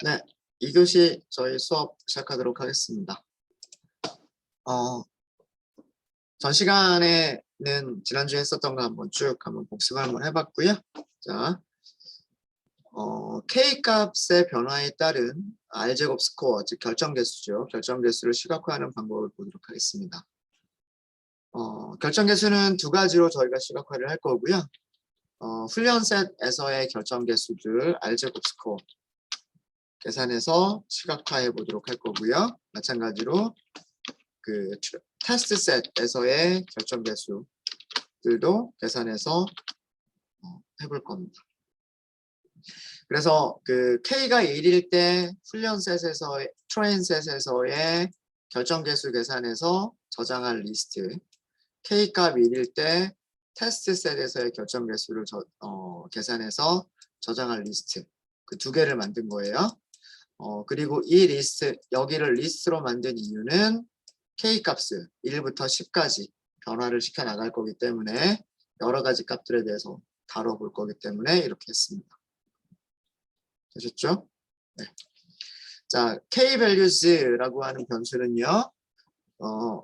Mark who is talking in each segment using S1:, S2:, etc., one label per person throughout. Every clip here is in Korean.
S1: 네, 2교시 저희 수업 시작하도록 하겠습니다. 전 시간에는 지난주에 했었던 거 한번 복습을 한번 해봤고요. 자, K 값의 변화에 따른 R제곱 스코어, 즉 결정계수죠. 결정계수를 시각화하는 방법을 보도록 하겠습니다. 결정계수는 두 가지로 저희가 시각화를 할 거고요. 훈련셋에서의 결정계수들 R제곱 스코어 계산해서 시각화해 보도록 할 거고요. 마찬가지로 그 테스트 셋에서의 결정 개수들도 계산해서 해볼 겁니다. 그래서 그 K가 1일 때 훈련 셋에서의 트레인 셋에서의 결정 개수 계산해서 저장할 리스트, K 값 1일 때 테스트 셋에서의 결정 개수를 계산해서 저장할 리스트, 그 두 개를 만든 거예요. 그리고 이 리스트, 여기를 리스트로 만든 이유는 K 값을 1부터 10까지 변화를 시켜 나갈 거기 때문에 여러 가지 값들에 대해서 다뤄볼 거기 때문에 이렇게 했습니다. 되셨죠? 네. 자, K-values라고 하는 변수는요,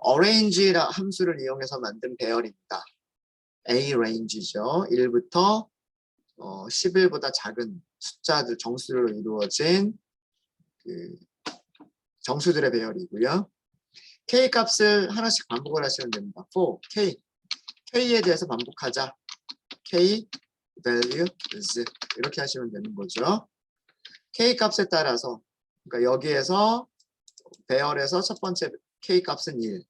S1: arrange 함수를 이용해서 만든 배열입니다. A-range죠. 1부터 11보다 작은 숫자들, 정수로 이루어진 그 정수들의 배열이고요. K 값을 하나씩 반복을 하시면 됩니다. for K에 대해서 반복하자. K values 이렇게 하시면 되는 거죠. K 값에 따라서, 그러니까 여기에서 배열에서 첫 번째 K 값은 1,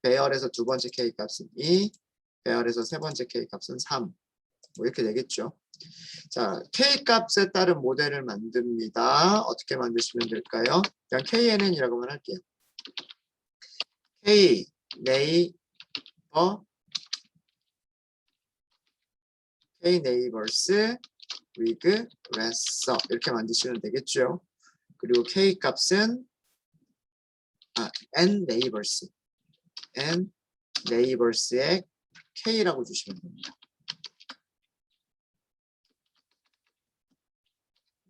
S1: 배열에서 두 번째 K 값은 2, 배열에서 세 번째 K 값은 3, 뭐 이렇게 되겠죠. 자, K 값에 따른 모델을 만듭니다. 어떻게 만드시면 될까요? 그냥 KNN이라고만 할게요. K 네이버 K 네이버스 with less 이렇게 만드시면 되겠죠. 그리고 K 값은 N 네이버스의 K라고 주시면 됩니다.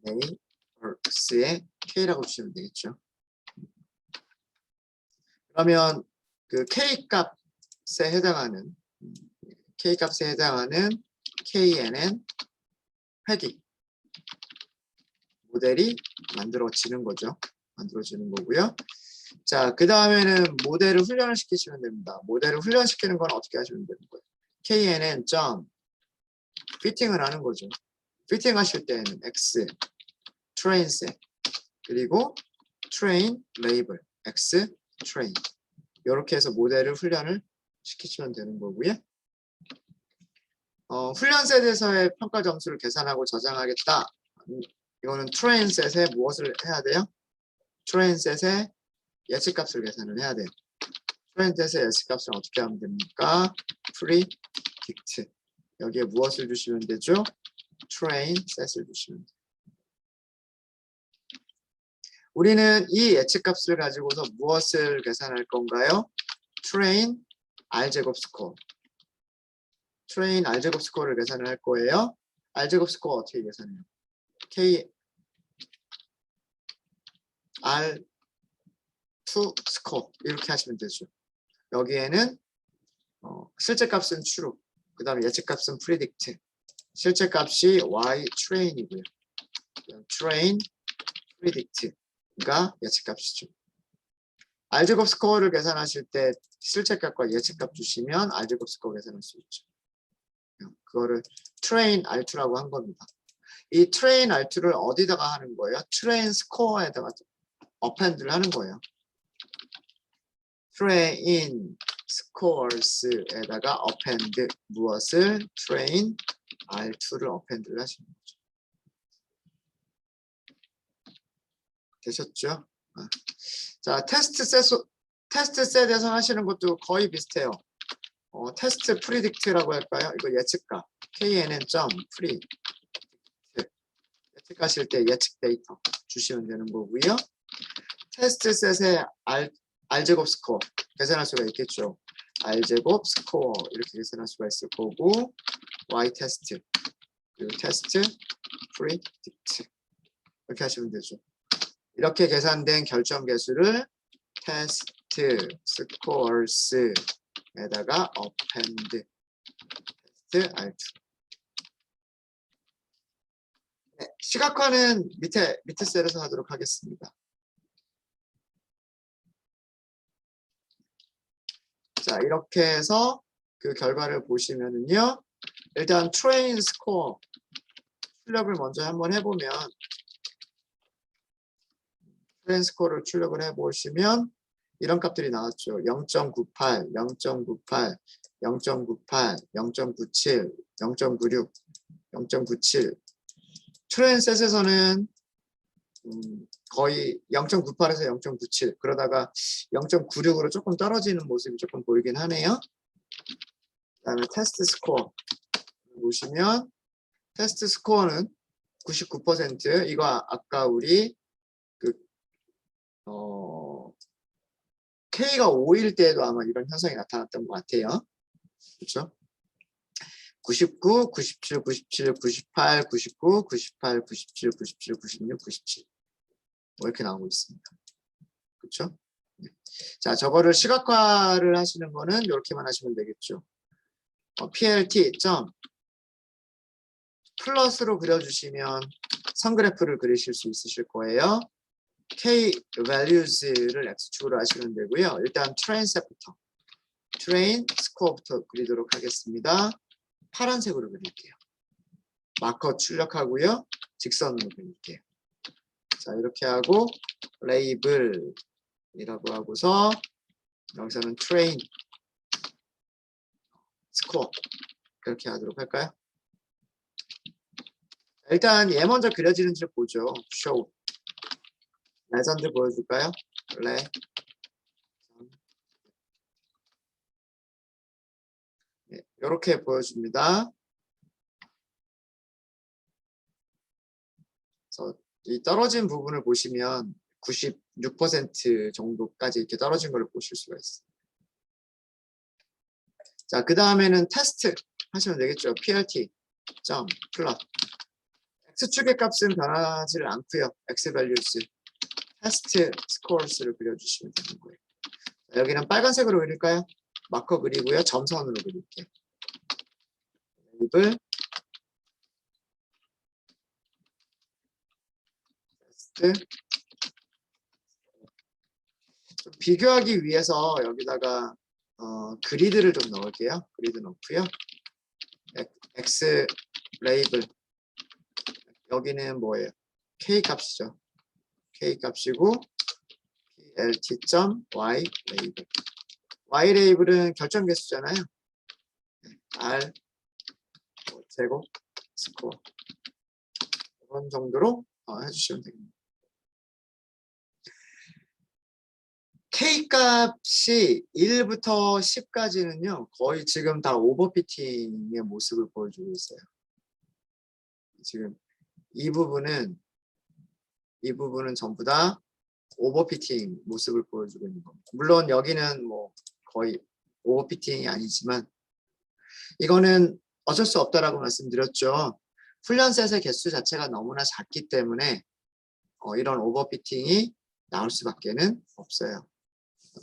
S1: 네이버스의 K라고 주시면 되겠죠. 그러면 그 K 값에 해당하는 KNN 획이 모델이 만들어지는 거죠. 만들어지는 거고요. 자, 그 다음에는 모델을 훈련을 시키시면 됩니다. 모델을 훈련시키는 건 어떻게 하시면 되는 거예요? KNN 점 피팅을 하는 거죠. 피팅 하실 때에는 X 트레인 셋 그리고 트레인 레이블 X 트레인 이렇게 해서 모델을 훈련을 시키시면 되는 거고요. 훈련 셋에서의 평가 점수를 계산하고 저장하겠다. 이거는 트레인 셋에 무엇을 해야 돼요? 트레인 셋의 예측값을 계산을 해야 돼요. 트레인 셋의 예측값을 어떻게 하면 됩니까? predict. 여기에 무엇을 주시면 되죠? 트레인 셋을 주시면 돼요. 우리는 이 예측값을 가지고서 무엇을 계산할 건가요? 트레인 R제곱 스코어. 트레인 R제곱 스코어를 계산을 할 거예요. R제곱 스코어 어떻게 계산해요? K R2 스코어 이렇게 하시면 되죠. 여기에는 실제값은 true, 그 다음에 예측값은 predict. 실제값이 y train이고요. train, predict가 예측값이죠. R제곱 스코어를 계산하실 때 실제값과 예측값 주시면 R제곱 스코어 계산할 수 있죠. 그거를 train R2라고 한 겁니다. 이 train R2를 어디다가 하는 거예요? train 스코어에다가 append를 하는 거예요. train scores에다가 append 무엇을? train R2를 append를 하시는 거죠. 되셨죠? 자, 테스트 셋에서 하시는 것도 거의 비슷해요. 테스트 프리딕트라고 할까요? 이거 예측값 KNN.predict 예측하실 때 예측 데이터 주시면 되는 거고요. 테스트 셋의 R제곱 스코어 계산할 수가 있겠죠. R제곱 스코어 이렇게 계산할 수가 있을 거고 Y 테스트 그리고 테스트 프리딕트 이렇게 하시면 되죠. 이렇게 계산된 결정 개수를 테스트 스코어스에다가 append 테스트 R2. 네, 시각화는 밑에 셀에서 하도록 하겠습니다. 자, 이렇게 해서 그 결과를 보시면은요. 일단 트레인 스코어 출력을 먼저 한번 해보면 트레인 스코어를 출력을 해보시면 이런 값들이 나왔죠. 0.98, 0.98, 0.98, 0.97, 0.96, 0.97. 트레인 셋에서는 거의 0.98에서 0.97 그러다가 0.96으로 조금 떨어지는 모습이 조금 보이긴 하네요. 그다음에 테스트 스코어 보시면 테스트 스코어는 99%. 이거 아까 우리 그 K가 5일 때에도 아마 이런 현상이 나타났던 것 같아요. 그렇죠? 99, 97, 97, 98, 99, 98, 97, 97, 96, 97. 뭐 이렇게 나오고 있습니다. 그렇죠? 자, 저거를 시각화를 하시는 거는 이렇게만 하시면 되겠죠. PLT 점 플러스로 그려주시면 선그래프를 그리실 수 있으실 거예요. K values를 X축으로 하시면 되고요. 일단 트레인 셋부터 트레인 스코어부터 그리도록 하겠습니다. 파란색으로 그릴게요. 마커 출력하고요. 직선으로 그릴게요. 자, 이렇게 하고 레이블이라고 하고서 여기서는 트레인 스코어 그렇게 하도록 할까요? 일단 얘 먼저 그려지는지를 보죠. show 레전드 보여줄까요? 네, 이렇게 보여줍니다. 그래서 이 떨어진 부분을 보시면 96% 정도까지 이렇게 떨어진 걸 보실 수가 있어요. 자, 그 다음에는 테스트 하시면 되겠죠. PLT 점 플롯 X축의 값은 변하지를 않고요. X values 테스트 스코어스를 그려주시면 되는 거예요. 자, 여기는 빨간색으로 그릴까요? 마커 그리고요. 점선으로 그릴게요. 레이블 테스트 좀 비교하기 위해서 여기다가 그리드를 좀 넣을게요. 그리드 넣고요. X 레이블 여기는 뭐예요? K 값이죠. K 값이고 PLT.Y 레이블 Y 레이블은 결정 개수잖아요. R 제곱 스코어 이런 정도로 해주시면 됩니다. K 값이 1부터 10까지는요. 거의 지금 다 오버피팅의 모습을 보여주고 있어요. 지금 이 부분은 전부 다 오버피팅 모습을 보여주고 있는 겁니다. 물론 여기는 뭐 거의 오버피팅이 아니지만 이거는 어쩔 수 없다라고 말씀드렸죠. 훈련셋의 개수 자체가 너무나 작기 때문에 이런 오버피팅이 나올 수밖에 없어요.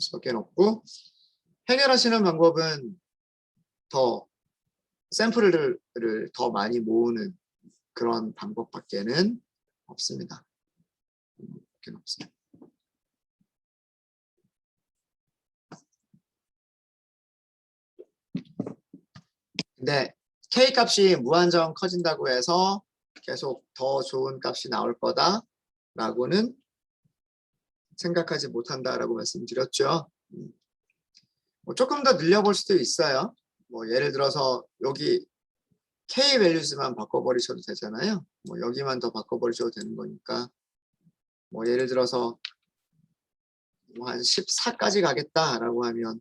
S1: 수밖에 없고 해결하시는 방법은 더 샘플을 더 많이 모으는 그런 방법밖에 없습니다. 근데 K 값이 무한정 커진다고 해서 계속 더 좋은 값이 나올 거다라고는 생각하지 못한다라고 말씀드렸죠. 뭐 조금 더 늘려볼 수도 있어요. 뭐 예를 들어서 여기 K values만 바꿔버리셔도 되잖아요. 뭐 여기만 더 바꿔버리셔도 되는 거니까 뭐 예를 들어서 뭐 한 14까지 가겠다라고 하면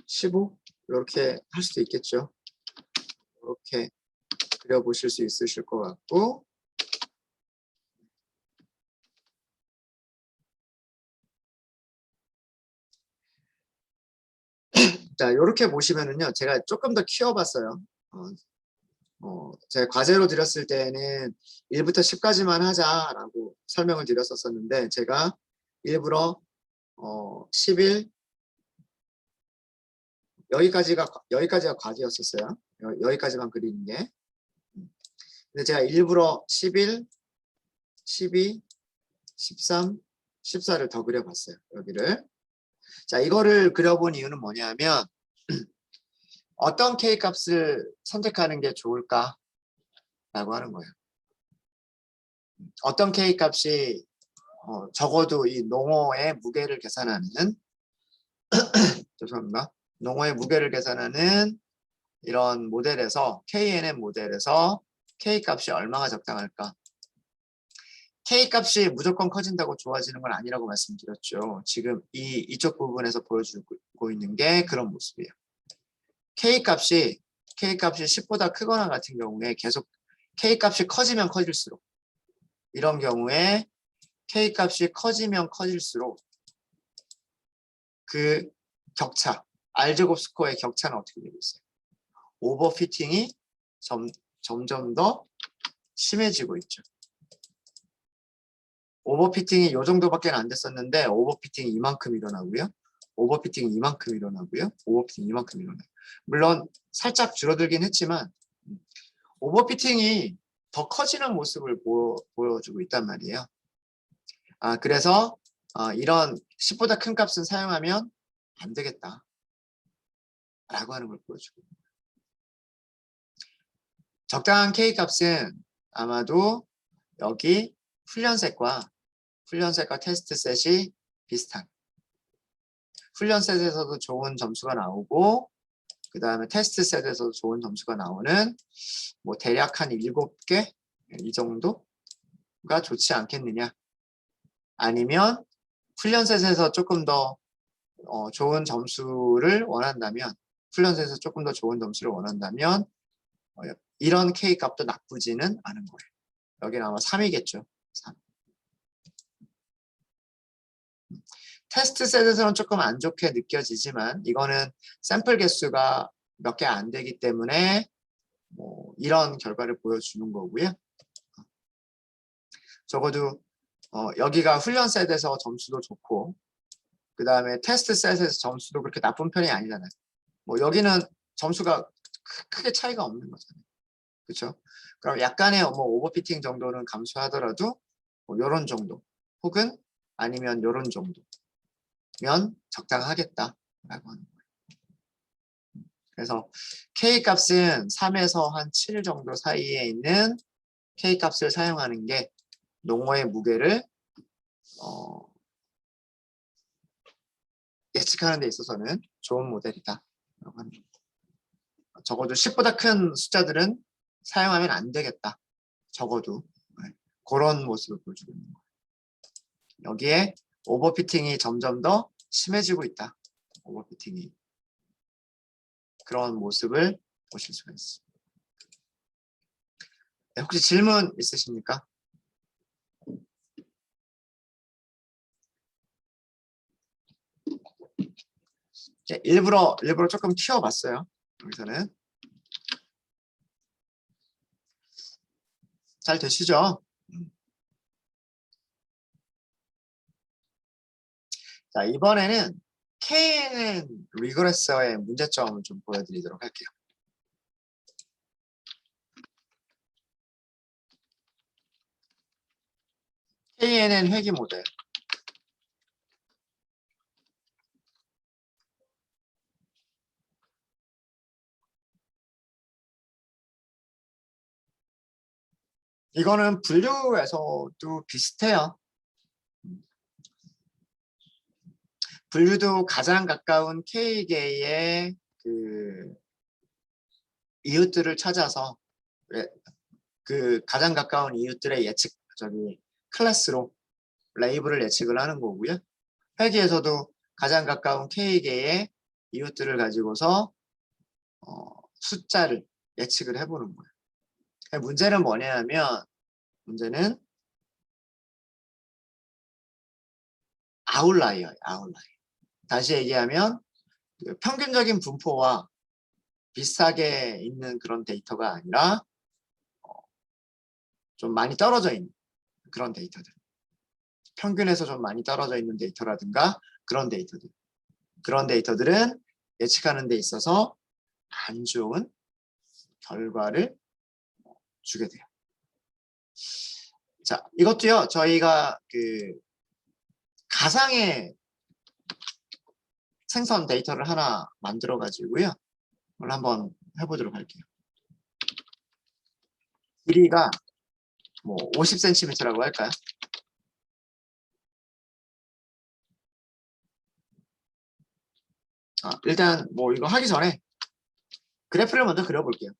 S1: 15 이렇게 할 수도 있겠죠. 이렇게 그려보실 수 있으실 것 같고 자 이렇게 보시면은요 제가 조금 더 키워봤어요. 제 과제로 드렸을 때는 1부터 10까지만 하자라고 설명을 드렸었는데 제가 일부러 11 여기까지가 과제였었어요. 여기까지만 그리는 게. 근데 제가 일부러 11, 12, 13, 14를 더 그려봤어요. 여기를. 자, 이거를 그려본 이유는 뭐냐면 어떤 K 값을 선택하는 게 좋을까? 라고 하는 거예요. 어떤 K 값이 적어도 이 농어의 무게를 계산하는 죄송합니다. 농어의 무게를 계산하는 이런 모델에서 KNN 모델에서 K 값이 얼마가 적당할까? K 값이 무조건 커진다고 좋아지는 건 아니라고 말씀드렸죠. 지금 이쪽 부분에서 보여주고 있는 게 그런 모습이에요. K 값이 10보다 크거나 같은 경우에 계속 K 값이 커지면 커질수록 이런 경우에 K 값이 커지면 커질수록 그 격차, R제곱 스코어의 격차는 어떻게 되고 있어요? 오버피팅이 점점 더 심해지고 있죠. 오버피팅이 이 정도밖에 안 됐었는데 오버피팅이 이만큼 일어나고요. 오버피팅이 이만큼 일어나고요. 오버피팅이 이만큼 일어나요. 물론 살짝 줄어들긴 했지만 오버피팅이 더 커지는 모습을 보여주고 있단 말이에요. 그래서 이런 10보다 큰 값은 사용하면 안 되겠다 라고 하는 걸 보여주고 적당한 K 값은 아마도 여기 훈련셋과 테스트 셋이 비슷한 훈련셋에서도 좋은 점수가 나오고 그 다음에 테스트 셋에서도 좋은 점수가 나오는 뭐 대략 한 7개 이 정도가 좋지 않겠느냐 아니면 훈련셋에서 조금 더 좋은 점수를 원한다면 훈련셋에서 조금 더 좋은 점수를 원한다면 이런 K 값도 나쁘지는 않은 거예요. 여기는 아마 3이겠죠. 3. 테스트 셋에서는 조금 안 좋게 느껴지지만 이거는 샘플 개수가 몇 개 안 되기 때문에 뭐 이런 결과를 보여주는 거고요. 적어도 여기가 훈련 셋에서 점수도 좋고 그 다음에 테스트 셋에서 점수도 그렇게 나쁜 편이 아니잖아요. 뭐 여기는 점수가 크게 차이가 없는 거잖아요. 그렇죠? 그럼 약간의 뭐 오버피팅 정도는 감수하더라도 뭐 이런 정도 혹은 아니면 이런 정도면 적당하겠다라고 하는 거예요. 그래서 K 값은 3에서 한 7 정도 사이에 있는 K 값을 사용하는 게 농어의 무게를 예측하는 데 있어서는 좋은 모델이다. 적어도 10보다 큰 숫자들은 사용하면 안 되겠다. 적어도 그런 모습을 보여주고 있는 거예요. 여기에 오버피팅이 점점 더 심해지고 있다. 오버피팅이 그런 모습을 보실 수가 있습니다. 네, 혹시 질문 있으십니까? 일부러 조금 튀어봤어요. 여기서는 잘 되시죠? 자, 이번에는 KNN 리그레서의 문제점을 좀 보여드리도록 할게요. KNN 회귀 모델. 이거는 분류에서도 비슷해요. 분류도 가장 가까운 K개의 그 이웃들을 찾아서 그 가장 가까운 이웃들의 예측 클래스로 레이블을 예측을 하는 거고요. 회계에서도 가장 가까운 K개의 이웃들을 가지고서 숫자를 예측을 해보는 거예요. 문제는 뭐냐면 문제는 아웃라이어예요. 아웃라이어. 다시 얘기하면 평균적인 분포와 비슷하게 있는 그런 데이터가 아니라 좀 많이 떨어져 있는 그런 데이터들. 평균에서 좀 많이 떨어져 있는 데이터라든가 그런 데이터들. 그런 데이터들은 예측하는 데 있어서 안 좋은 결과를 주게 돼요. 자, 이것도요, 저희가 그 가상의 생성 데이터를 하나 만들어 가지고요. 오늘 한번 해보도록 할게요. 길이가 뭐 50cm라고 할까요? 일단 뭐 이거 하기 전에 그래프를 먼저 그려볼게요.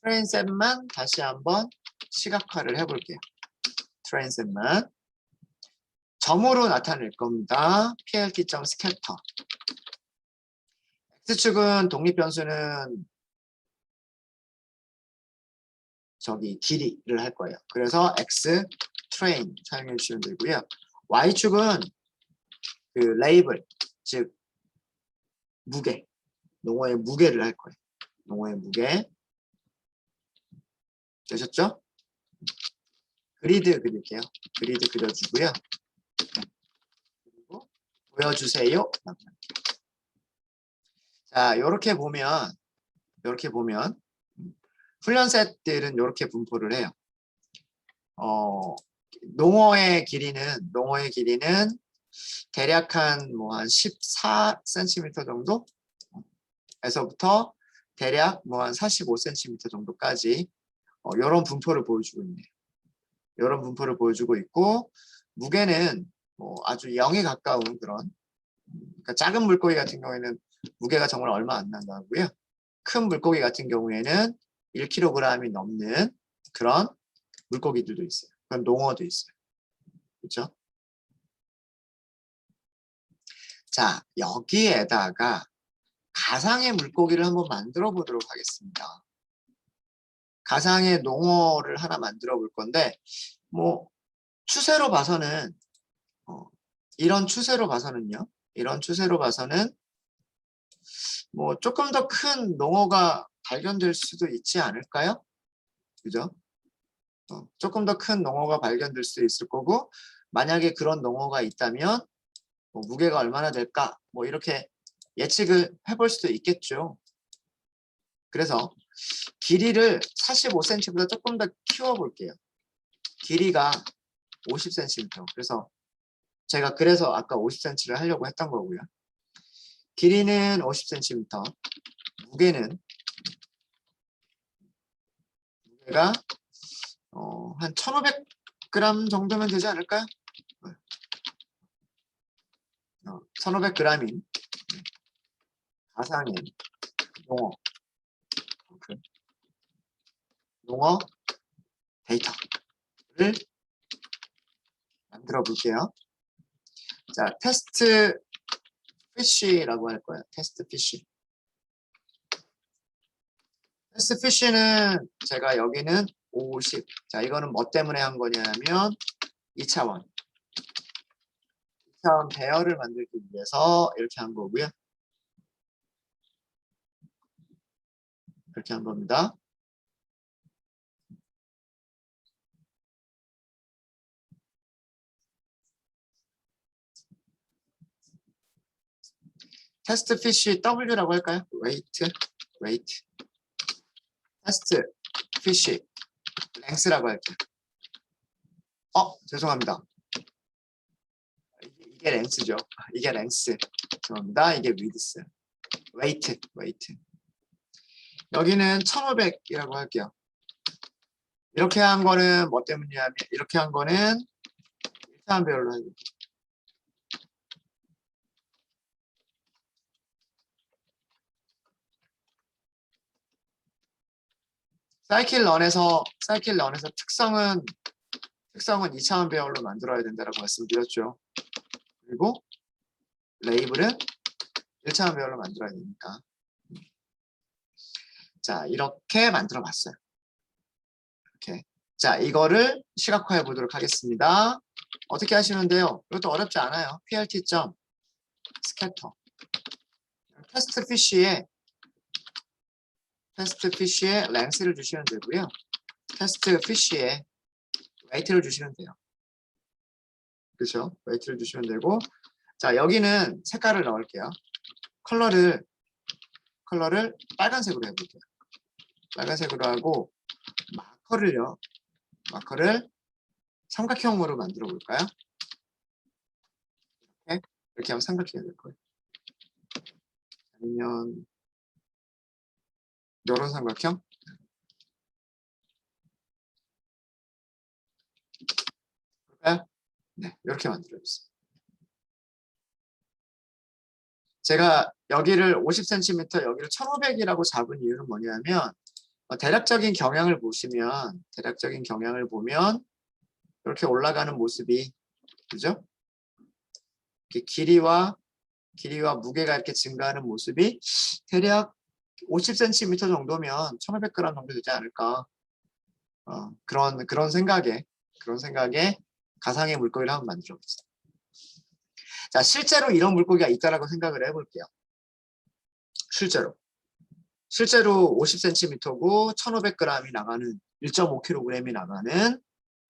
S1: 트레인셋만 다시 한번 시각화를 해볼게요. 트레인셋만 점으로 나타낼 겁니다. plt.scatter. x축은 독립변수는 저기 길이를 할 거예요. 그래서 x train 사용해 주시면 되고요. y축은 그 레이블, 즉 무게, 농어의 무게를 할 거예요. 농어의 무게. 되셨죠? 그리드 그릴게요. 그리드 그려주고요. 그리고 보여주세요. 자, 이렇게 보면 훈련셋들은 이렇게 분포를 해요. 농어의 길이는 대략 한 14cm 정도 에서부터 대략 한 45cm 정도까지 이런 분포를 보여주고 있네요. 이런 분포를 보여주고 있고, 무게는 아주 0에 가까운 그런, 그러니까 작은 물고기 같은 경우에는 무게가 정말 얼마 안 나고요. 큰 물고기 같은 경우에는 1kg이 넘는 그런 물고기들도 있어요. 그런 농어도 있어요. 그렇죠? 자, 여기에다가 가상의 물고기를 한번 만들어 보도록 하겠습니다. 가상의 농어를 하나 만들어 볼 건데, 추세로 봐서는 이런 추세로 봐서는 조금 더 큰 농어가 발견될 수도 있지 않을까요? 그죠? 조금 더 큰 농어가 발견될 수도 있을 거고, 만약에 그런 농어가 있다면 무게가 얼마나 될까? 이렇게 예측을 해볼 수도 있겠죠. 그래서 길이를 45cm보다 조금 더 키워볼게요. 길이가 50cm. 그래서 제가 아까 50cm를 하려고 했던 거고요. 길이는 50cm, 무게가 한 1500g 정도면 되지 않을까요? 1500g인 가상의 농어 데이터를 만들어 볼게요. 자, 테스트 피쉬라고 할 거예요. 테스트 피쉬는 제가 여기는 50. 자, 이거는 뭐 때문에 한 거냐면 2차원 배열을 만들기 위해서 이렇게 한 거고요. 이렇게 한 겁니다. 테스트 피쉬 W라고 할까요? 웨이트. 테스트 피쉬 랭스라고 할게요. 죄송합니다. 이게 랭스죠. 이게 랭스. 죄송합니다. 이게 위드스. 웨이트. 여기는 1500이라고 할게요. 이렇게 한 거는 뭐 때문이냐면, 이렇게 한 거는 1차원 배열로 해요. 사이클런에서 특성은 2차원 배열로 만들어야 된다고 말씀드렸죠. 그리고 레이블은 1차원 배열로 만들어야 되니까. 자, 이렇게 만들어 봤어요. 이렇게. 자, 이거를 시각화해 보도록 하겠습니다. 어떻게 하시면 돼요? 이것도 어렵지 않아요. plt.scatter. 테스트 피쉬에 테스트 피쉬의 랭스를 주시면 되고요. 테스트 피쉬의 웨이트를 주시면 돼요. 그렇죠? 웨이트를 주시면 되고, 자 여기는 색깔을 넣을게요. 컬러를 빨간색으로 해볼게요. 빨간색으로 하고 마커를 삼각형으로 만들어 볼까요? 이렇게 하면 삼각형이 될 거예요. 아니면 이런 삼각형? 볼까요? 네, 이렇게 만들어줬어요. 제가 여기를 50cm, 여기를 1500이라고 잡은 이유는 뭐냐면 대략적인 경향을 보면 이렇게 올라가는 모습이 그죠? 이렇게 길이와 무게가 이렇게 증가하는 모습이 대략 50cm 정도면 1500g 정도 되지 않을까. 그런 생각에 가상의 물고기를 한번 만들어 보겠습니다. 자, 실제로 이런 물고기가 있다라고 생각을 해볼게요. 실제로 50cm고 1500g이 나가는 1.5kg이 나가는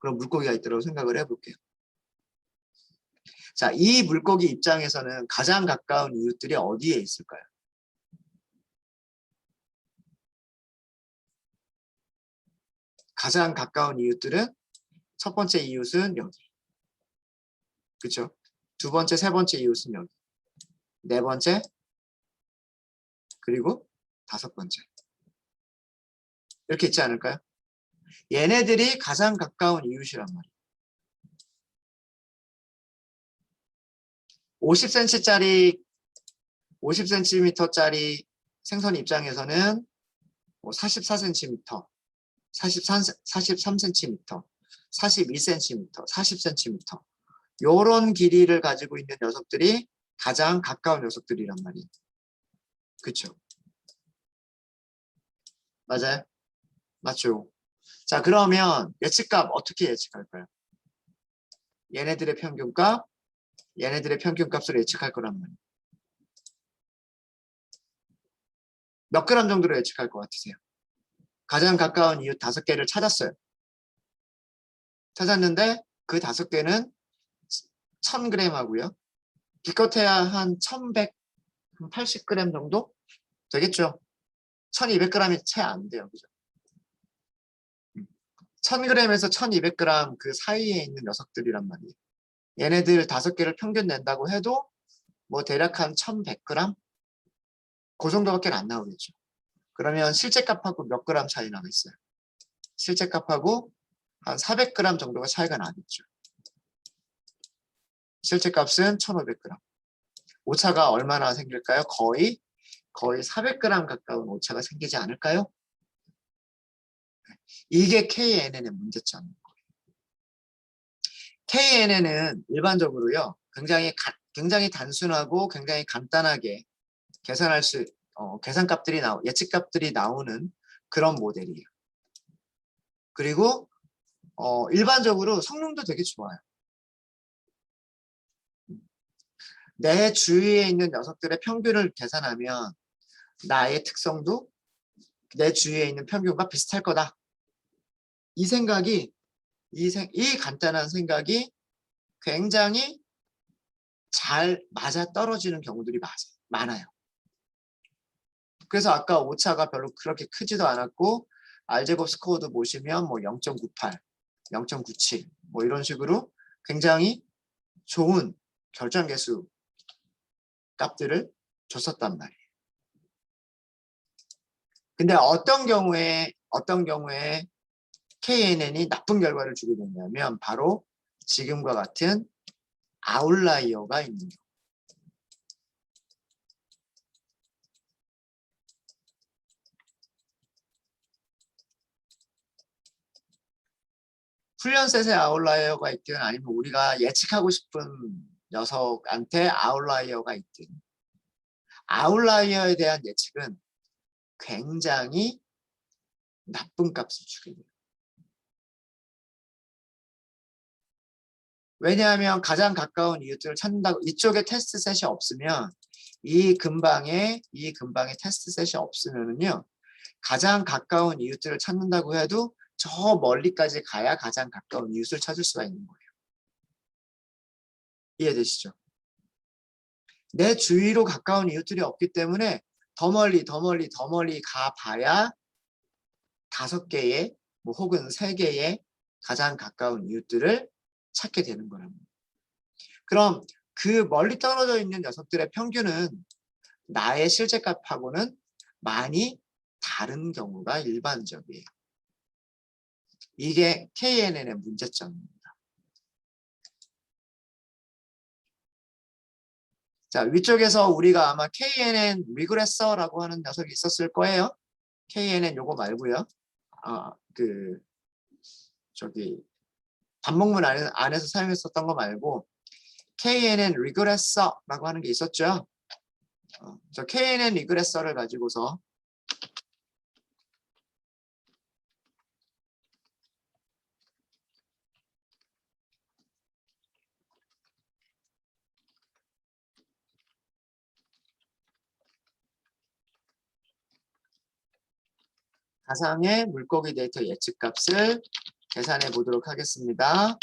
S1: 그런 물고기가 있다고 생각을 해볼게요. 자, 이 물고기 입장에서는 가장 가까운 이웃들이 어디에 있을까요? 가장 가까운 이웃들은 첫 번째 이웃은 여기. 그렇죠? 두 번째, 세 번째 이웃은 여기. 네 번째, 그리고 다섯 번째. 이렇게 있지 않을까요? 얘네들이 가장 가까운 이웃이란 말이에요. 50cm짜리 생선 입장에서는 44cm, 43cm, 42cm, 40cm 요런 길이를 가지고 있는 녀석들이 가장 가까운 녀석들이란 말이에요. 그렇죠? 맞아요? 맞죠? 자, 그러면 예측값 어떻게 예측할까요? 얘네들의 평균값을 예측할 거란 말이에요. 몇 그램 정도로 예측할 것 같으세요? 가장 가까운 이웃 5개를 찾았어요. 찾았는데 그 5개는 1000g 하고요. 기껏해야 한 1180g 정도 되겠죠. 1200g이 채 안 돼요. 그죠? 1000g에서 1200g 그 사이에 있는 녀석들이란 말이에요. 얘네들 5개를 평균 낸다고 해도 뭐 대략 한 1100g? 그 정도밖에 안 나오겠죠. 그러면 실제 값하고 몇 그램 차이 나겠어요? 실제 값하고 한 400g 정도가 차이가 나겠죠. 실제 값은 1500g. 오차가 얼마나 생길까요? 거의 400g 가까운 오차가 생기지 않을까요? 이게 KNN의 문제점인 거예요. KNN은 일반적으로요, 굉장히 단순하고 굉장히 간단하게 예측값들이 나오는 그런 모델이에요. 그리고 일반적으로 성능도 되게 좋아요. 내 주위에 있는 녀석들의 평균을 계산하면 나의 특성도 내 주위에 있는 평균과 비슷할 거다. 이 간단한 생각이 굉장히 잘 맞아떨어지는 경우들이 많아요. 그래서 아까 오차가 별로 그렇게 크지도 않았고 알제곱 스코어도 보시면 뭐 0.98, 0.97 뭐 이런 식으로 굉장히 좋은 결정계수 값들을 줬었단 말이에요. 근데 어떤 경우에 KNN이 나쁜 결과를 주게 되냐면 바로 지금과 같은 아웃라이어가 있는 경우. 훈련셋에 아웃라이어가 있든 아니면 우리가 예측하고 싶은 녀석한테 아웃라이어가 있든 아웃라이어에 대한 예측은 굉장히 나쁜 값을 주게 돼요. 왜냐하면 가장 가까운 이웃들을 찾는다고 이쪽에 테스트 셋이 없으면 이 근방에 테스트 셋이 없으면은요 가장 가까운 이웃들을 찾는다고 해도 저 멀리까지 가야 가장 가까운 이웃을 찾을 수가 있는 거예요. 이해되시죠? 내 주위로 가까운 이웃들이 없기 때문에 더 멀리 가봐야 5개의 뭐 혹은 3개의 가장 가까운 이웃들을 찾게 되는 거랍니다. 그럼 그 멀리 떨어져 있는 녀석들의 평균은 나의 실제 값하고는 많이 다른 경우가 일반적이에요. 이게 KNN의 문제점입니다. 자, 위쪽에서 우리가 아마 KNN 리그레서라고 하는 녀석이 있었을 거예요. KNN 요거 말고요. 반복문 안에서 사용했었던 거 말고 KNN 리그레서라고 하는 게 있었죠. 저 KNN 리그레서를 가지고서 가상의 물고기 데이터 예측값을 계산해 보도록 하겠습니다.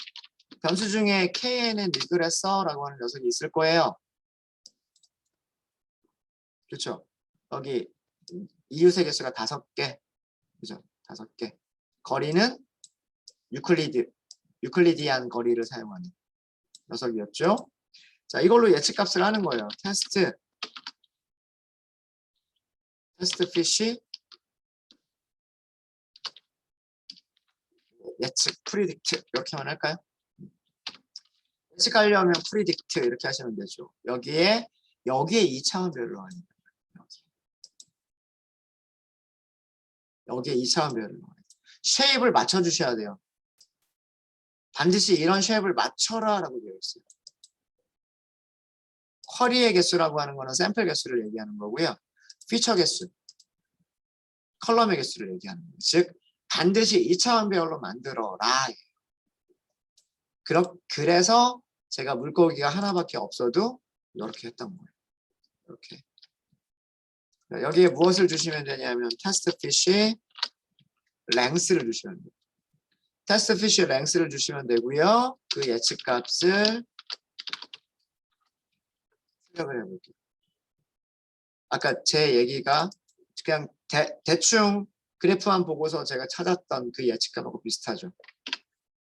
S1: 변수 중에 KNN 리그레서라고 하는 녀석이 있을 거예요. 그렇죠? 여기 이웃의 개수가 5개. 그죠? 5개. 거리는 유클리디안 거리를 사용하는 녀석이었죠. 자, 이걸로 예측값을 하는 거예요. 테스트 피쉬 예측 프리딕트 이렇게만 할까요? 예측하려면 프리딕트 이렇게 하시면 되죠. 여기에 2차원별로 하는 거예요. 여기에 2차원별로 쉐입을 맞춰주셔야 돼요. 반드시 이런 쉐입을 맞춰라 라고 되어 있어요. 쿼리의 개수라고 하는 거는 샘플 개수를 얘기하는 거고요. 피처 개수, 컬럼의 개수를 얘기하는 거예요. 즉 반드시 2차원별로 만들어라. 그래서 제가 물고기가 하나밖에 없어도 이렇게 했던 거예요. 이렇게. 여기에 무엇을 주시면 되냐면 테스트 피쉬 랭스를 주시면 돼요. 테스트 피쉬 랭스를 주시면 되고요. 그 예측값을 출력을 해볼게요. 아까 제 얘기가 그냥 대충 그래프만 보고서 제가 찾았던 그 예측값하고 비슷하죠.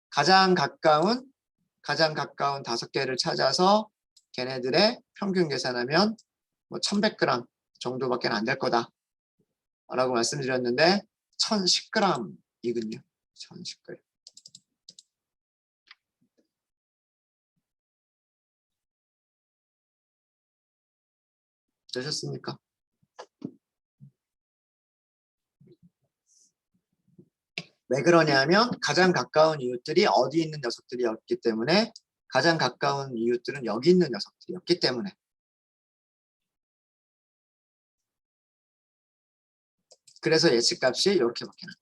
S1: 가장 가까운 5개를 찾아서 걔네들의 평균 계산하면 뭐 1100g 정도밖에 안 될 거다 라고 말씀드렸는데 1010g이군요. 1010g. 되셨습니까? 왜 그러냐면 가장 가까운 이웃들이 어디 있는 녀석들이었기 때문에 가장 가까운 이웃들은 여기 있는 녀석들이었기 때문에 그래서 예측값이 이렇게 바뀌는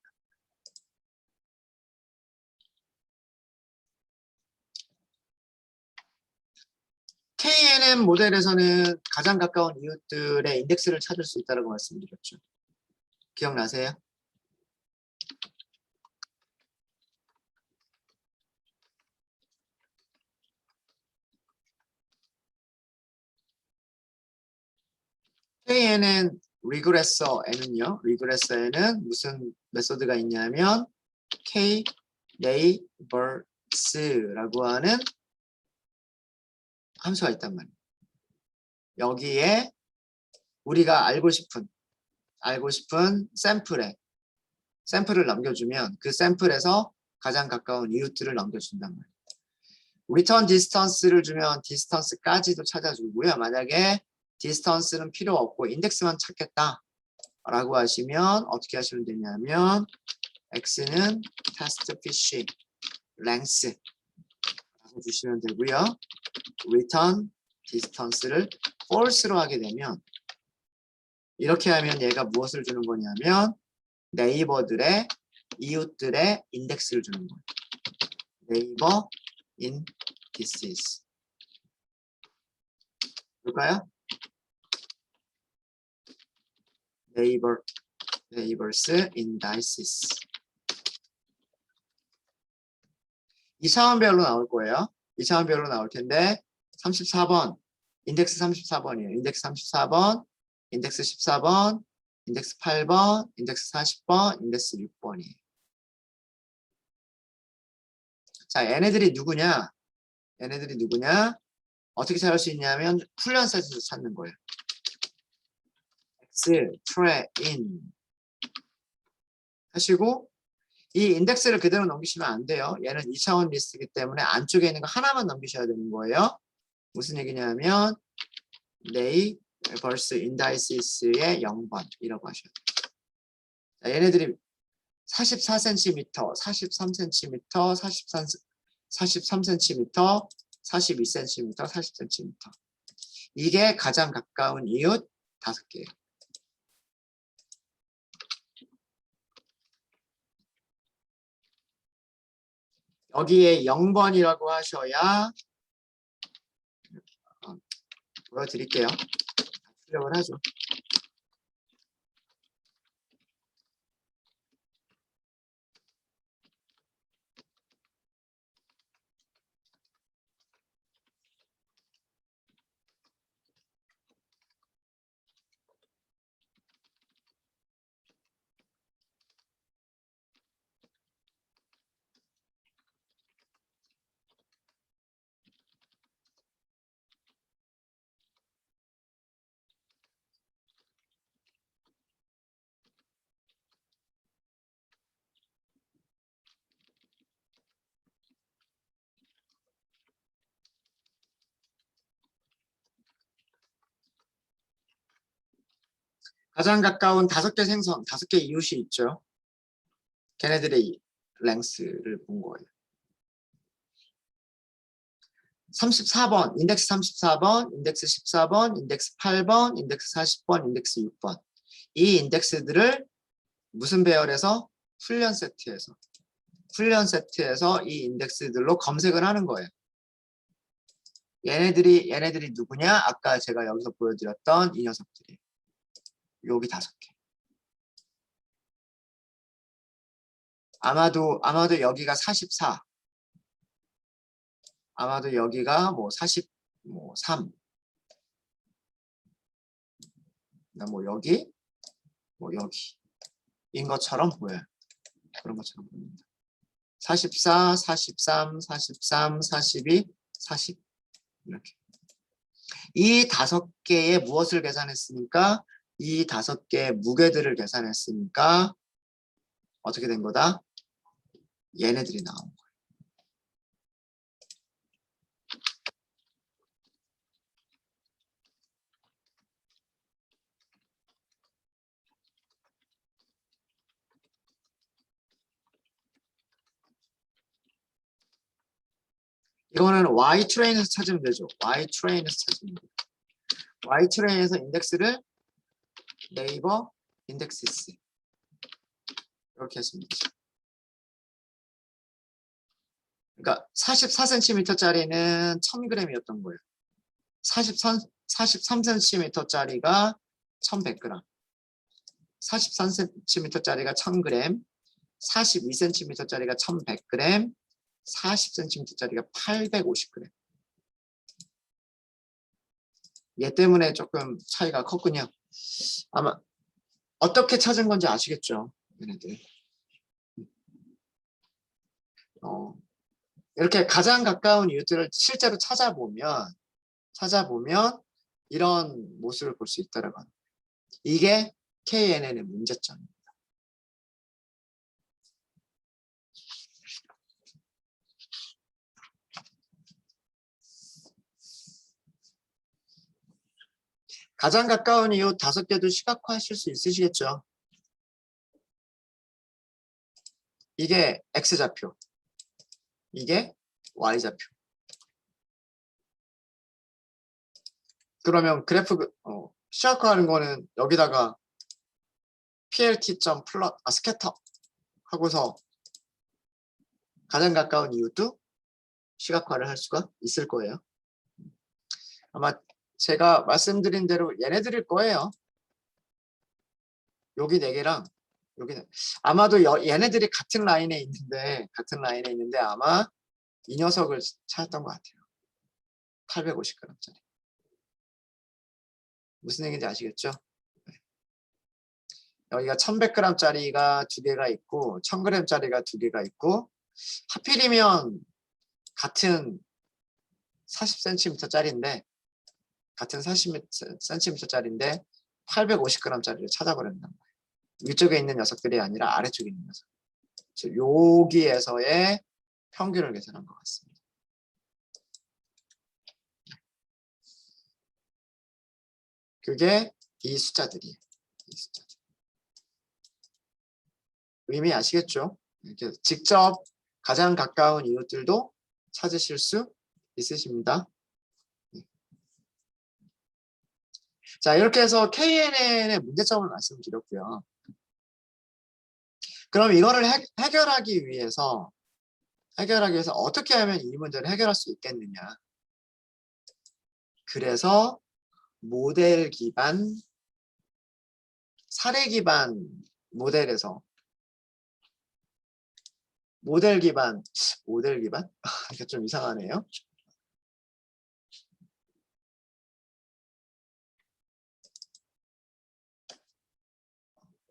S1: KNN 모델에서는 가장 가까운 이웃들의 인덱스를 찾을 수 있다고 말씀드렸죠. 기억나세요? KNN 리그레서에는요. 리그레서에는 무슨 메소드가 있냐면 K neighbors라고 하는 함수가 있단 말이에요. 여기에 우리가 알고 싶은 샘플을 넘겨주면 그 샘플에서 가장 가까운 이웃들을 넘겨준단 말이에요. 리턴 디스턴스를 주면 디스턴스까지도 찾아주고요. 만약에 디스턴스는 필요 없고 인덱스만 찾겠다 라고 하시면 어떻게 하시면 되냐면 x는 테스트 피쉬 랭스 라고 주시면 되고요. 리턴 디스턴스를 false로 하게 되면 이렇게 하면 얘가 무엇을 주는 거냐면 네이버들의 이웃들의 인덱스를 주는 거예요. 네이버 in disease 볼까요? 네이버 neighbors indices. 2차원별로 나올 거예요. 2차원별로 나올 텐데 34번, 인덱스 34번이에요. 인덱스 34번, 인덱스 14번, 인덱스 8번, 인덱스 40번, 인덱스 6번이에요. 자, 얘네들이 누구냐? 얘네들이 누구냐? 어떻게 찾을 수 있냐면 훈련 세트에서 찾는 거예요. X, train 하시고 이 인덱스를 그대로 넘기시면 안 돼요. 얘는 2차원 리스트이기 때문에 안쪽에 있는 거 하나만 넘기셔야 되는 거예요. 무슨 얘기냐면 neighbors indices의 0번이라고 하셔야 돼요. 자, 얘네들이 44cm, 43cm, 43cm, 42cm, 40cm. 이게 가장 가까운 이웃 5개예요. 여기에 0번이라고 하셔야 보여드릴게요. 출력을 하죠. 가장 가까운 5개 생성, 5개 이웃이 있죠. 걔네들의 랭스를 본 거예요. 34번, 인덱스 34번, 인덱스 14번, 인덱스 8번, 인덱스 40번, 인덱스 6번. 이 인덱스들을 무슨 배열에서? 훈련 세트에서. 훈련 세트에서 이 인덱스들로 검색을 하는 거예요. 얘네들이 누구냐? 아까 제가 여기서 보여드렸던 이 녀석들이. 여기 5개. 아마도 여기가 44. 아마도 여기가 뭐 43. 여기인 것처럼 보여요. 그런 것처럼 보입니다. 44, 43, 43, 42, 40 이렇게. 이 5개의 무엇을 계산했으니까 이 5개의 무게들을 계산했으니까 어떻게 된 거다? 얘네들이 나온 거예요. 이거는 Y트레인에서 찾으면 되죠. Y트레인에서 찾으면 돼요. Y트레인에서 인덱스를 네이버 인덱시스 이렇게 하시면 되죠. 그러니까 44cm짜리는 1000g이었던 거예요. 43cm짜리가 1100g, 43cm짜리가 1000g, 42cm짜리가 1100g, 40cm짜리가 850g. 얘 때문에 조금 차이가 컸군요. 아마 어떻게 찾은 건지 아시겠죠? 얘네들. 이렇게 가장 가까운 이웃들을 실제로 찾아보면 이런 모습을 볼 수 있다라고 합니다. 이게 KNN의 문제점입니다. 가장 가까운 이웃 5개도 시각화하실 수 있으시겠죠? 이게 X좌표, 이게 Y좌표. 그러면 그래프 시각화하는 거는 여기다가 plt.plot 스캐터 하고서 가장 가까운 이웃도 시각화를 할 수가 있을 거예요. 아마 제가 말씀드린 대로 얘네들일 거예요. 여기 4개랑 여기는 아마도 얘네들이 같은 라인에 있는데 아마 이 녀석을 찾았던 것 같아요. 850g짜리. 무슨 얘기인지 아시겠죠? 여기가 1100g짜리가 2개가 있고 1000g짜리가 2개가 있고 하필이면 같은 40cm짜리인데 850g짜리를 찾아버렸단 말이에요. 위쪽에 있는 녀석들이 아니라 아래쪽에 있는 녀석. 여기에서의 평균을 계산한 것 같습니다. 그게 이 숫자들이에요. 이 숫자들. 의미 아시겠죠? 이렇게 직접 가장 가까운 이웃들도 찾으실 수 있으십니다. 자, 이렇게 해서 KNN의 문제점을 말씀드렸고요. 그럼 이거를 해결하기 위해서 어떻게 하면 이 문제를 해결할 수 있겠느냐. 그래서 모델 기반, 사례 기반 모델에서 모델 기반? 이게 좀 이상하네요.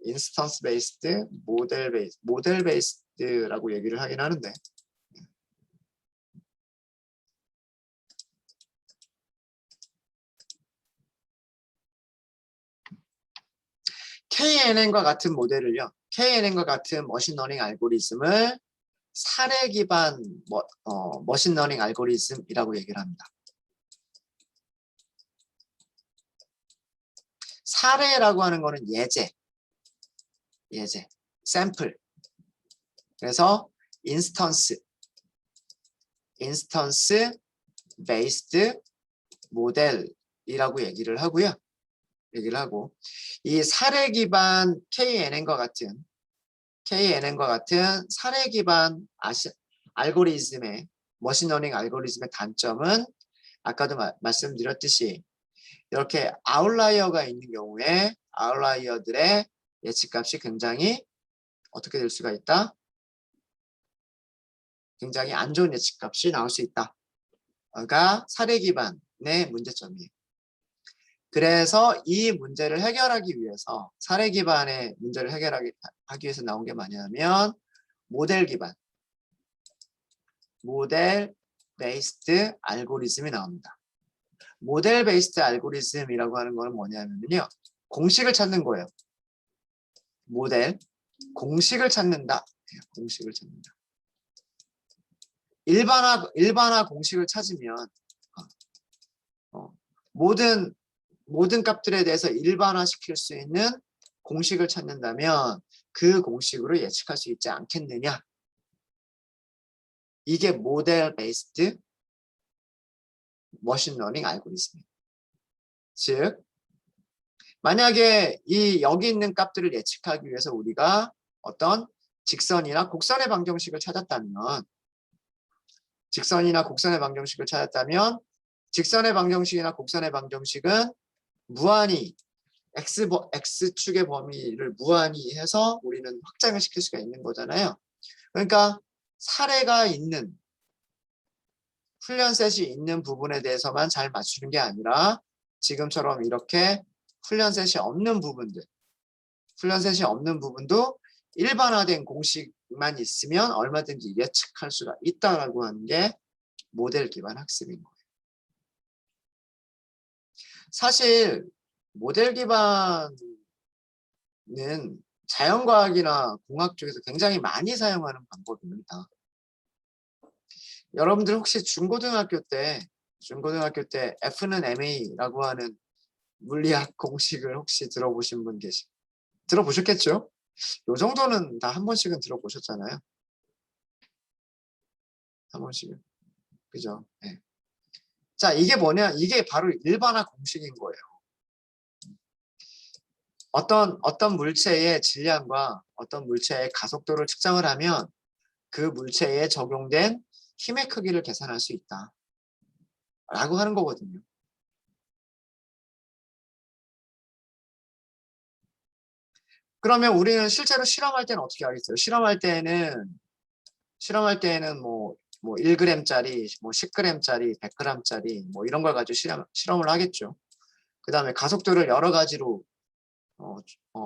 S1: 인스턴스 베이스드, 모델 베이스드라고 얘기를 하긴 하는데 KNN과 같은 모델을요. KNN과 같은 머신러닝 알고리즘을 사례 기반 머신러닝 알고리즘이라고 얘기를 합니다. 사례라고 하는 거는 예제, 샘플. 그래서 인스턴스 베이스드 모델이라고 얘기를 하고 이 사례 기반 KNN과 같은 사례 기반 알고리즘의 머신러닝 알고리즘의 단점은 아까도 말씀드렸듯이 이렇게 아웃라이어가 있는 경우에 아웃라이어들의 예측값이 굉장히 어떻게 될 수가 있다? 굉장히 안 좋은 예측값이 나올 수 있다가 사례 기반의 문제점이에요. 그래서 이 문제를 해결하기 위해서 사례 기반의 문제를 해결하기 위해서 나온 게 뭐냐면 모델 기반, 모델 베이스드 알고리즘이 나옵니다. 모델 베이스드 알고리즘이라고 하는 건 뭐냐면요. 공식을 찾는 거예요. 모델, 공식을 찾는다. 공식을 찾는다. 일반화 공식을 찾으면 모든 값들에 대해서 일반화시킬 수 있는 공식을 찾는다면 그 공식으로 예측할 수 있지 않겠느냐. 이게 모델 베이스드 머신러닝 알고리즘이에요. 즉 만약에 여기 있는 값들을 예측하기 위해서 우리가 어떤 직선이나 곡선의 방정식을 찾았다면 직선의 방정식이나 곡선의 방정식은 무한히 X축의 범위를 무한히 해서 우리는 확장을 시킬 수가 있는 거잖아요. 그러니까 사례가 있는 훈련셋이 있는 부분에 대해서만 잘 맞추는 게 아니라 지금처럼 이렇게 훈련셋이 없는 부분도 일반화된 공식만 있으면 얼마든지 예측할 수가 있다라고 하는 게 모델 기반 학습인 거예요. 사실 모델 기반은 자연과학이나 공학 쪽에서 굉장히 많이 사용하는 방법입니다. 여러분들 혹시 중고등학교 때 F는 MA라고 하는 물리학 공식을 혹시 들어보신 분 들어보셨겠죠? 요 정도는 다 한 번씩은 들어보셨잖아요. 한 번씩은. 그죠? 네. 자, 이게 뭐냐? 이게 바로 일반화 공식인 거예요. 어떤 물체의 질량과 어떤 물체의 가속도를 측정을 하면 그 물체에 적용된 힘의 크기를 계산할 수 있다. 라고 하는 거거든요. 그러면 우리는 실제로 실험할 때는 어떻게 하겠어요? 실험할 때는 뭐 1g짜리, 뭐 10g짜리, 100g짜리 뭐 이런 걸 가지고 실험을 하겠죠. 그 다음에 가속도를 여러 가지로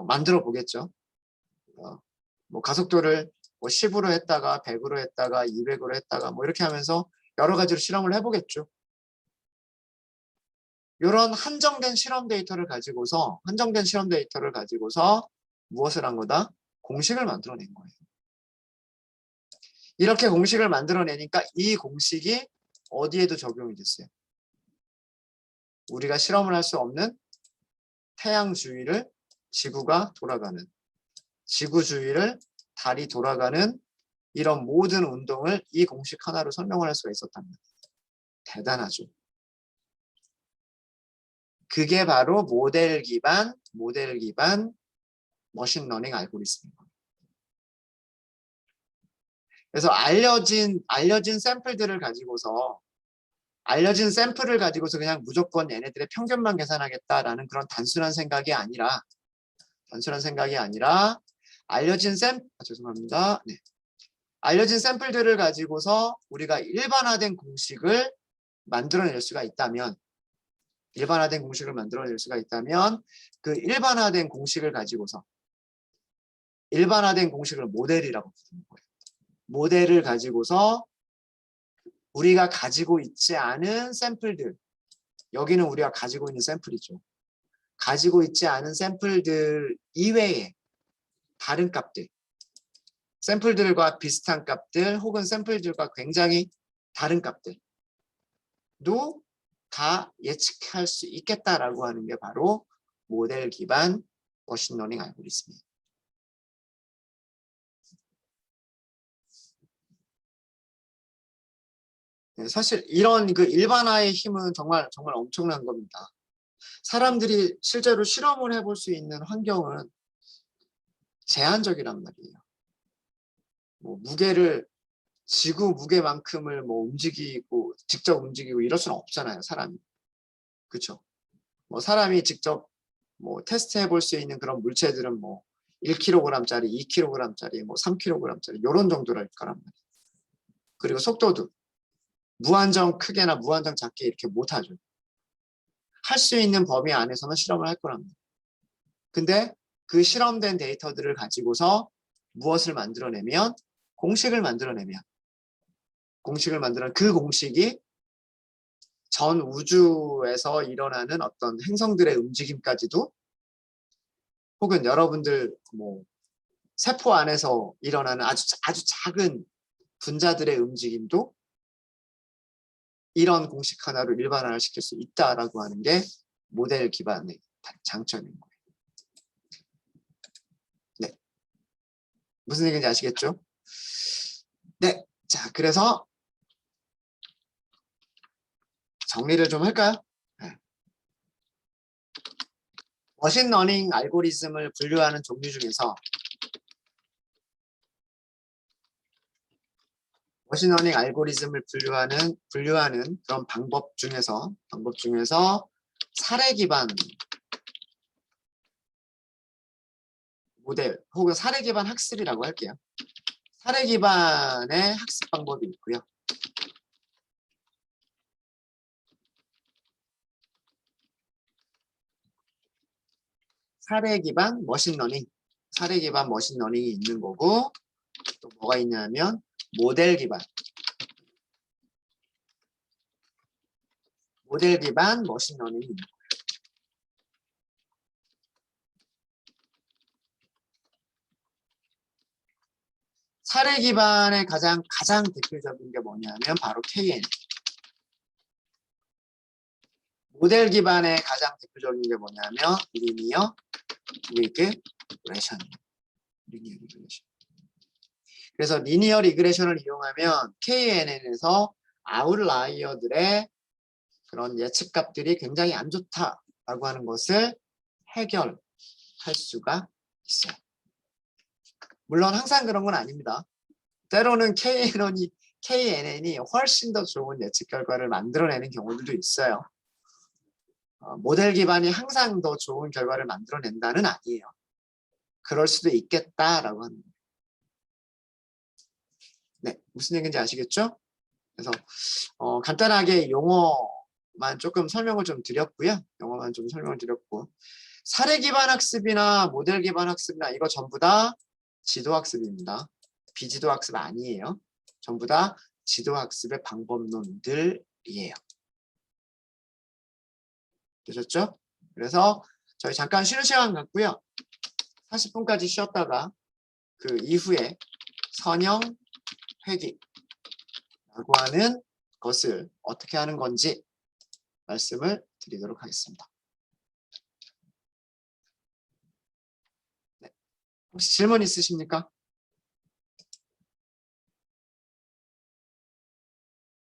S1: 만들어 보겠죠. 뭐 가속도를 뭐 10으로 했다가 100으로 했다가 200으로 했다가 뭐 이렇게 하면서 여러 가지로 실험을 해보겠죠. 이런 한정된 실험 데이터를 가지고서 무엇을 한 거다? 공식을 만들어낸 거예요. 이렇게 공식을 만들어내니까 이 공식이 어디에도 적용이 됐어요. 우리가 실험을 할 수 없는 태양 주위를 지구가 돌아가는, 지구 주위를 달이 돌아가는 이런 모든 운동을 이 공식 하나로 설명을 할 수가 있었답니다. 대단하죠. 그게 바로 모델 기반 머신러닝 알고리즘입니다. 그래서 알려진 샘플을 가지고서 그냥 무조건 얘네들의 평균만 계산하겠다라는 그런 단순한 생각이 아니라 알려진 샘플들을 가지고서 우리가 일반화된 공식을 만들어낼 수가 있다면 그 일반화된 공식을 모델이라고 부르는 거예요. 모델을 가지고서 우리가 가지고 있지 않은 샘플들, 여기는 우리가 가지고 있는 샘플이죠. 가지고 있지 않은 샘플들 이외에 다른 값들, 샘플들과 비슷한 값들 혹은 샘플들과 굉장히 다른 값들도 다 예측할 수 있겠다라고 하는 게 바로 모델 기반 머신러닝 알고리즘이에요. 사실 이런 그 일반화의 힘은 정말 엄청난 겁니다. 사람들이 실제로 실험을 해볼 수 있는 환경은 제한적이란 말이에요. 뭐 무게를 지구 무게만큼을 뭐 직접 움직이고 이럴 수는 없잖아요, 사람이. 그렇죠? 뭐 사람이 직접 뭐 테스트 해볼 수 있는 그런 물체들은 뭐 1kg짜리, 2kg짜리, 뭐 3kg짜리 이런 정도랄 거란 말이에요. 그리고 속도도 무한정 크게나 무한정 작게 이렇게 못하죠. 할 수 있는 범위 안에서는 실험을 할 거랍니다. 근데 그 실험된 데이터들을 가지고서 무엇을 만들어내면 공식을 만들어내면 그 공식이 전 우주에서 일어나는 어떤 행성들의 움직임까지도 혹은 여러분들 뭐 세포 안에서 일어나는 아주 작은 분자들의 움직임도 이런 공식 하나로 일반화를 시킬 수 있다라고 하는 게 모델 기반의 장점인 거예요. 네. 무슨 얘기인지 아시겠죠? 네. 자, 그래서 정리를 좀 할까요? 네. 머신러닝 알고리즘을 분류하는 종류 중에서 머신러닝 알고리즘을 분류하는 그런 방법 중에서 사례 기반 모델 혹은 사례 기반 학습이라고 할게요. 사례 기반의 학습 방법이 있고요. 사례 기반 머신러닝이 있는 거고, 또 뭐가 있냐면 모델 기반 머신러닝이 있는 거예요. 사례 기반의 가장 대표적인 게 뭐냐면 바로 KNN. 모델 기반의 가장 대표적인 게 뭐냐면 리니어 리그레션. 그래서 리니어 리그레션을 이용하면 KNN에서 아웃라이어들의 그런 예측값들이 굉장히 안 좋다라고 하는 것을 해결할 수가 있어요. 물론 항상 그런 건 아닙니다. 때로는 KNN이 훨씬 더 좋은 예측 결과를 만들어내는 경우들도 있어요. 모델 기반이 항상 더 좋은 결과를 만들어낸다는 아니에요. 그럴 수도 있겠다라고 하는 거예요. 네, 무슨 얘기인지 아시겠죠? 그래서 간단하게 용어만 조금 설명을 좀 드렸고요. 용어만 좀 설명을 드렸고 사례 기반 학습이나 모델 기반 학습이나 이거 전부 다 지도 학습입니다. 비지도 학습 아니에요. 전부 다 지도 학습의 방법론들이에요. 되셨죠? 그래서 저희 잠깐 쉬는 시간 갖고요. 40분까지 쉬었다가 그 이후에 선형 회귀라고 하는 것을 어떻게 하는 건지 말씀을 드리도록 하겠습니다. 네. 혹시 질문 있으십니까?